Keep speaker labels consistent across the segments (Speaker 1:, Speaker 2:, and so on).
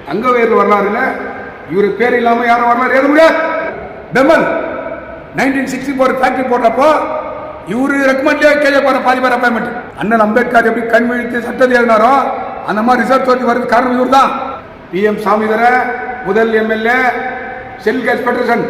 Speaker 1: தங்கவேல் வரலாறுல இவரு பேர் இல்லாம யாரும் வரலாறு எழுத முடியாது. பெமல் 1964 ஃபேக்டரி போடுறப்போ இவரு ரெக்கமெண்ட்லேயே கேஜே போற பாதி பேர் அப்பாயின்மெண்ட். அண்ணன் அம்பேத்கர் எப்படி கண் விழித்து சட்டத்தை எழுதினாரோ அந்த மாதிரி ரிசர்ச் ஒர்க் வருது. காரணம் இவர் தான். PM சாமிதுரை முதல் MLA, செல்கேஸ் பெட்டர்சன்.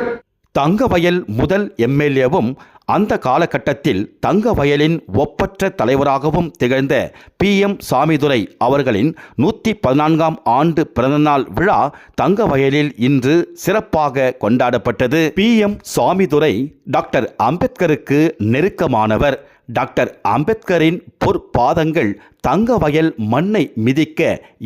Speaker 2: தங்கவயல் முதல் MLAவும் அந்த காலகட்டத்தில் தங்கவயலின் ஒப்பற்ற தலைவராகவும் திகழ்ந்த PM சாமிதுரை அவர்களின் 114ஆம் ஆண்டு பிறந்தநாள் விழா தங்கவயலில் இன்று சிறப்பாக கொண்டாடப்பட்டது. PM சாமிதுரை டாக்டர் அம்பேத்கருக்கு நெருக்கமானவர். டாக்டர் அம்பேத்கரின் பொற்பாதங்கள் தங்கவயல் மண்ணை மிதிக்க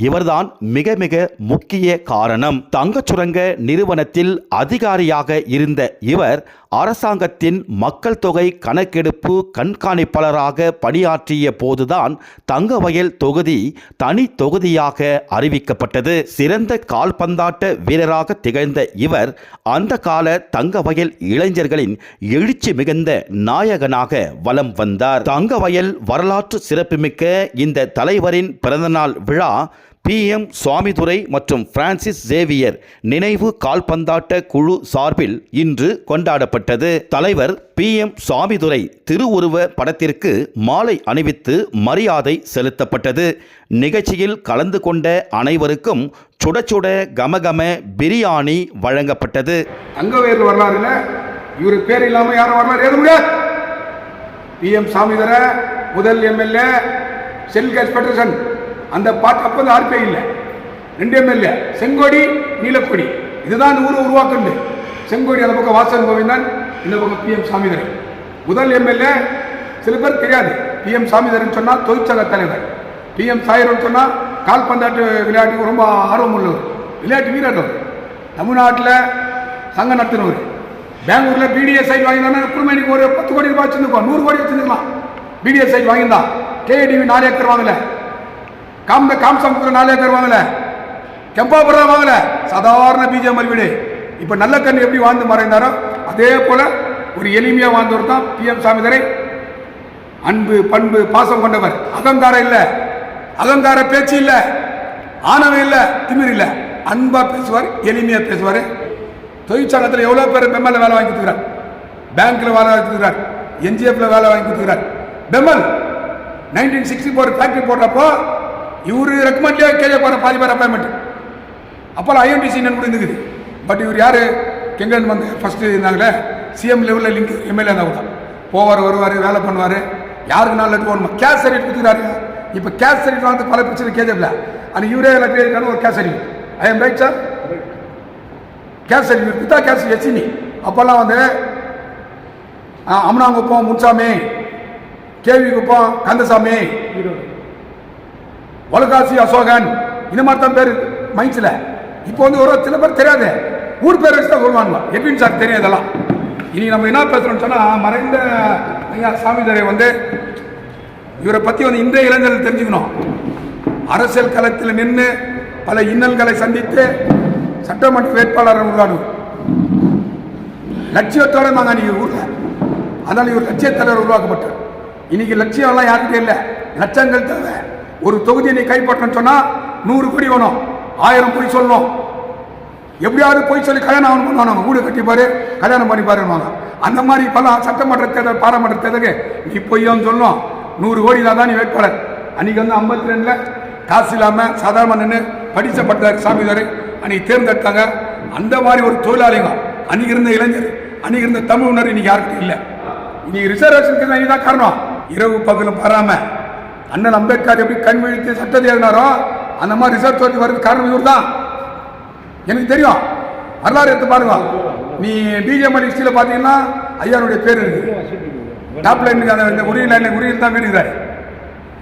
Speaker 2: இவர்தான் மிக மிக முக்கிய காரணம். தங்கச் சுரங்க நிறுவனத்தில் அதிகாரியாக இருந்த இவர் அரசாங்கத்தின் மக்கள் தொகை கணக்கெடுப்பு கண்காணிப்பாளராக பணியாற்றிய போதுதான் தங்கவயல் தொகுதி தனி தொகுதியாக அறிவிக்கப்பட்டது. சிறந்த கால்பந்தாட்ட வீரராக திகழ்ந்த இவர் அந்த கால தங்கவயல் இளைஞர்களின் எழுச்சி மிகுந்த நாயகனாக வலம் வந்தார். தங்கவயல் வரலாற்று சிறப்புமிக்க இந்த தலைவரின் பிறந்தநாள் விழா PM சுவாமிதுரை மற்றும் பிரான்சிஸ் சேவியர் நினைவு கால்பந்தாட்ட குழு சார்பில் இன்று கொண்டாடப்பட்டது. தலைவர் PM சுவாமிதுரை திருவுருவ படத்திற்கு மாலை அணிவித்து மரியாதை செலுத்தப்பட்டது. நிகழ்ச்சியில் கலந்து கொண்ட அனைவருக்கும் சுட சுட கமகம பிரியாணி வழங்கப்பட்டது.
Speaker 1: தங்கவேல் வரலாறுல இவரு பேர் இல்லாம யாரும் வரலாறு எழுத முடியாது. PM சாமிதுரை முதல் MLA, செல்கேஸ் பெட்டர்சன். அந்த பாட்டு அப்போ RPI இல்லை. 2 MLA செங்கோடி நீலக்கொடி. இதுதான் ஊரை உருவாக்குது. செங்கோடி அந்த பக்கம் வாசன் கோவிந்தன், இந்த பக்கம் PM சாமிதுரை. முதல் MLA சில பேர் தெரியாது. PM சாமிதுரைன்னு சொன்னால் தொழிற்சங்க தலைவர். PM சாயிரன் சொன்னால் கால்பந்தாட்டு விளையாட்டுக்கு ரொம்ப ஆர்வம் உள்ளவர், விளையாட்டு வீரர். தமிழ்நாட்டில் சங்கம் நடத்தினவர். பெங்களூரில் BDA சைட் வாங்கினா குழுமணிக்கு ஒரு 10 கோடி ரூபாய் வச்சுருக்கோம், 100 கோடி வச்சுருக்கலாம். BDA சைட் வாங்கியிருந்தான். KDV 4 ஏக்கர் வாங்கல, காம்சம்புரம் 4 ஏக்கர் வாங்கல, கெம்பாபுரம் வாங்கல. சாதாரண BJML வீடு. இப்போ நல்ல கண்ணு எப்படி வாழ்ந்து மறைந்தாரோ அதே போல ஒரு எளிமையாக வாழ்ந்தவர் தான் PM சாமிதுரை. அன்பு பண்பு பாசம் கொண்டவர். அகங்காரம் இல்லை, அகங்கார பேச்சு இல்லை, ஆணவம் இல்லை, திமிர் இல்லை. அன்பா பேசுவார், எளிமையாக பேசுவார். தொழிற்சங்கத்தில் எவ்வளோ பேர் பெம்மல்ல வேலை வாங்கி கொடுத்துக்கிறார், பேங்க்ல வேலை வாங்கி கொடுத்துக்கிறார், NGFல வேலை வாங்கி கொடுத்துக்கிறார். பெம்மல் 1964 ஃபேக்டரி போடுறப்போ இவரு ரெக்கமெண்ட்லேயே கேஜே போற பாதி பேர் அப்பாயின்மெண்ட். அப்போல்லாம் IMTC கூட இருந்துக்குது. பட் இவர் யார் கெங்கன் வந்து ஃபஸ்ட்டு இருந்தாங்களே CM லெவலில் லிங்க் MLA இருந்தால் கூட போவார், வருவார், வேலை பண்ணுவார். யாருக்கு 4 லட்சம் போகணுமா கேஷ் சர்டிஃபிகேட் கொடுத்துக்கிறாரு. இப்போ கேஷ் சர்டிஃபிகேட் வந்து பல பிரச்சனை கேஜேபில். ஆனால் இவரே லட்சம் ஒரு cash certificate. I am right sir. Cash certificate கொடுத்தா கேஷ் எச்சினி. அப்போல்லாம் வந்து அமனாங்குப்பம் முன்சாமி, கேவி குப்பம் கந்தசாமி, வலகாசி அசோகன், இந்த மாதிரி தான் பேர் மைண்ட்ஸில். இப்போ வந்து ஒரு சில பேர் தெரியாது, ஊர் பேர் வச்சு தான் சொல்லுவாங்க. எப்படின்னு சார் தெரியும் இதெல்லாம். இனி நம்ம என்ன பேசுகிறோம்னு சொன்னால் மறைந்த ஐயா சாமிதுரை வந்து இவரை பற்றி வந்து இன்றைய இளைஞர்கள் தெரிஞ்சுக்கணும். அரசியல் களத்தில் நின்று பல இன்னல்களை சந்தித்து சட்டமன்ற வேட்பாளர் உருவாடுவோம் லட்சியத்தோடு நாங்கள் அன்றைக்கி ஊரில். அதனால் இவர் லட்சிய தலைவர் உருவாக்கப்பட்டார். இன்னைக்கு லட்சியம்லாம் யாருக்கிட்டே இல்லை, லட்சங்கள் தேவை. ஒரு தொகுதியை நீ கைப்பற்றன்னு சொன்னால் 100 கோடி வேணும், 1000 போய் சொல்லணும். எப்படியாவது போய் சொல்லி கல்யாணம் பண்ணுவாங்க, வீடு கட்டிப்பாரு, கல்யாணம் பண்ணிப்பாருவாங்க. அந்த மாதிரி பல சட்டமன்ற தேர்தல், பாராளுமன்ற தேர்தலுக்கு நீ பொய்யான்னு சொல்லணும். 100 கோடி தான் நீ வேட்பாளர். அன்னைக்கு வந்து 52ல் காசு இல்லாமல் சாதாரண நின்று படிச்சப்பட்டார் சாமிதுரை. அன்னைக்கு தேர்ந்தெடுத்தாங்க. அந்த மாதிரி ஒரு தொழிலாளிங்க அன்னைக்கு இருந்த இளைஞர், அன்னைக்கு இருந்த தமிழ் உணர்வு இன்னைக்கு யாருக்கிட்ட இல்லை. இன்னைக்கு ரிசர்வேஷனுக்கு தான் காரணம். இரவு பகலும் பாராம அண்ணன் அம்பேத்கர் எப்படி கண் விழித்து சட்டத்தை எழுதினாரோ அந்த மாதிரி ரிசர்ச் ஒர்க் வருது. காரணம் இவர் தான். எனக்கு தெரியும், வரலாறு எடுத்து பாருங்க. நீ BJML ஹிஸ்டரியில் பார்த்தீங்கன்னா ஐயாருடைய பேர் இருக்கு. டாப் லைனுக்கு அந்த உரிய லைனில் உரியில் தான் வீடு இருக்கிறாரு.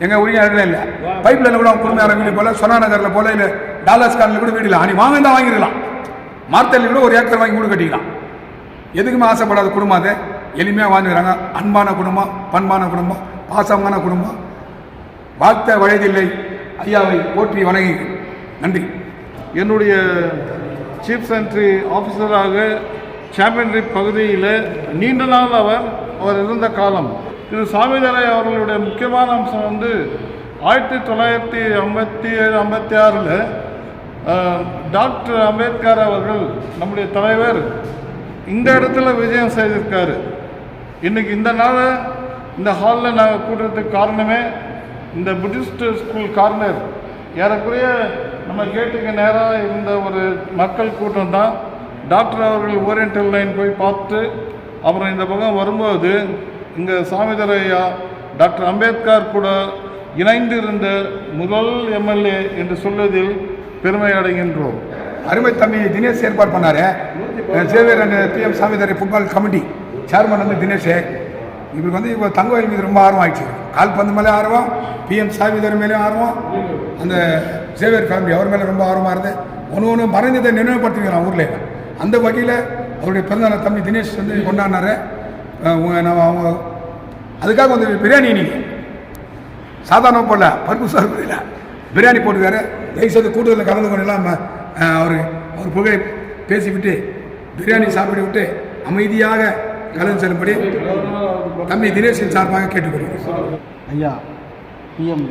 Speaker 1: எங்கள் உரிய இடத்துல இல்லை. பைப் லைனில் கூட குடும்பம் வீடு போல, சொன்னா நகரில் போல, இல்லை டாலர்ஸ் கார்டில் கூட வீடு இல்லை. அன்னைக்கு வாங்க தான் வாங்கிடலாம். மார்த்தலில் கூட 1 ஏக்கர் வாங்கி வீடு கட்டிக்கலாம். எதுக்குமே ஆசைப்படாத குடும்பம் அது. எளிமையாக வாழ்ந்துக்கிறாங்க. அன்பான குடும்பம், பண்பான குடும்பம், பாசமான குடும்பம். வாழ்த்த வயதில்லை ஐயாவை போற்றி வணங்கி நன்றி.
Speaker 3: என்னுடைய சீஃப் செக்ரட்டரி ஆஃபீஸராக சாம்பியன்ஷிப் பகுதியில் நீண்ட நாள் அவர் இருந்த காலம். திரு சாமிதுரை அவர்களுடைய முக்கியமான அம்சம் வந்து 1957-56 டாக்டர் அம்பேத்கர் அவர்கள் நம்முடைய தலைவர் இந்த இடத்துல விஜயம் செய்திருக்காரு. இன்றைக்கி இந்த நாளை இந்த ஹாலில் நாங்கள் கூட்டுறதுக்கு காரணமே இந்த புத்திஸ்ட் ஸ்கூல் கார்னர் ஏறக்குறைய நம்ம கேட்டுக்கு நேராக இருந்த ஒரு மக்கள் கூட்டம் தான். டாக்டர் அவர்கள் ஓரியண்டல் லைன் போய் பார்த்து அப்புறம் இந்த பக்கம் வரும்போது இங்கே சாமிதுரையா டாக்டர் அம்பேத்கர் கூட இணைந்து இருந்த முதல் எம்எல்ஏ என்று சொல்வதில் பெருமை அடைகின்றோம்.
Speaker 1: அருமை தம்பி தினேஷ் ஏற்பாடு பண்ணார். Xavier and PM Samidurai football committee chairman வந்து தினேஷ். இவருக்கு வந்து இப்போ தங்கவயல் மீது ரொம்ப ஆர்வம் ஆயிடுச்சு. கால்பந்து மேலே ஆர்வம், பிஎம் சாமிதுரை மேலேயும் ஆர்வம், அந்த சேவியர் ஃபேமிலி அவர் மேலே ரொம்ப ஆர்வமாக இருந்து ஒன்று மறைந்ததை நினைவுபடுத்திக்கிறான் ஊரில். அந்த வகையில் அவருடைய பிறந்தநாள் தம்பி தினேஷ் வந்து கொண்டாடினார். அவங்க அதுக்காக வந்து பிரியாணி நீங்கள் சாதாரண போடல, பருப்பு சாப்பிடல, பிரியாணி போட்டுக்காரு. தயவுசெய்து கூட்டத்தில் கலந்து கொண்டெல்லாம் அவர் புகழை பேசிவிட்டு பிரியாணி சாப்பிட்டு விட்டு அமைதியாக கலந்து செல்லும்படி தம்பி தினேஷின் சார்பாக கேட்டுக்கொள்கிறேன்.
Speaker 4: ஐயா பிஎம்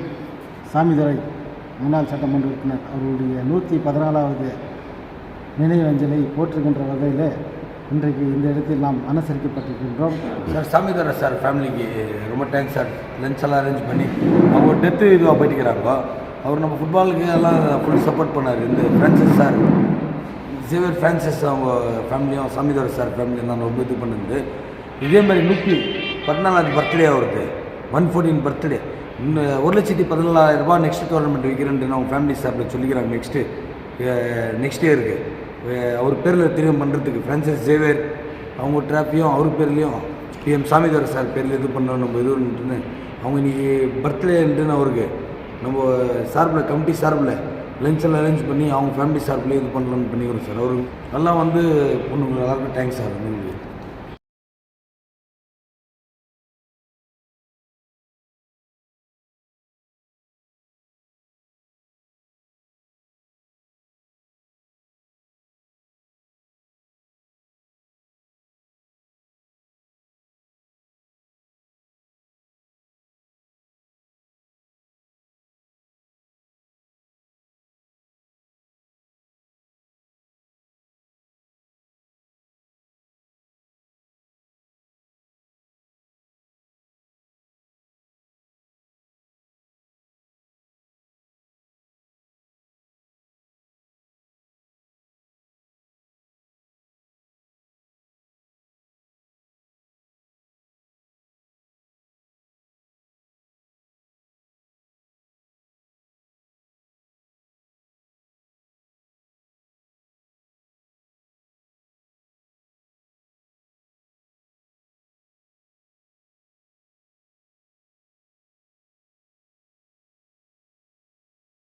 Speaker 4: சாமிதுரை முன்னாள் சட்டமன்ற உறுப்பினர் அவருடைய 114வது நினைவு அஞ்சலை போற்றுகின்ற வகையில் இன்றைக்கு இந்த இடத்தில் நாம் அனுசரிக்கப்பட்டிருக்கின்றோம்.
Speaker 5: சார் சாமிதுரை சார் ஃபேமிலிக்கு ரொம்ப தேங்க்ஸ் சார். லஞ்ச் எல்லாம் அரேஞ்ச் பண்ணி அவங்க டெத்து இதுவாக போயிட்டுக்கிறாங்க. அவர் நம்ம ஃபுட்பாலுக்கு எல்லாம் ஃபுல் சப்போர்ட் பண்ணார். இந்த ஃப்ரான்சிஸ் சார் சேவியர் ஃப்ரான்சிஸ் அவங்க ஃபேமிலியும் சாமிதுரை சார் ஃபேமிலியும் தான் ரொம்ப இது பண்ணுது. இதே மாதிரி 114வது பர்த்டே அவருக்கு 114 பர்த்டே. இன்னும் 1,14,000 நெக்ஸ்ட் டோர்னமெண்ட் வைக்கிறேன்ட்டு அவங்க ஃபேமிலி சார்பில் சொல்லிக்கிறாங்க. நெக்ஸ்ட் இயருக்கு அவர் பேரில் திரும்ப பண்ணுறதுக்கு ஃப்ரான்சிஸ் சேவியர் அவங்க ட்ராஃபியும் அவர் பேர்லேயும் பிஎம் சாமிதுரை சார் பேரில் இது பண்ணோம் நம்ம இதுன்னு அவங்க இன்றைக்கி பர்த்டேன்ட்டுன்னு அவருக்கு நம்ம சார்பில் கமிட்டி சார்பில் லஞ்ச் எல்லாம் அரேஞ்ச் பண்ணி அவங்க ஃபேமிலி சார்பில் இது பண்ணலான்னு பண்ணிக்கிறோம் சார். அவருக்கு நல்லா வந்து பொண்ணுங்க எல்லாருக்கும் தேங்க்ஸ் சார்.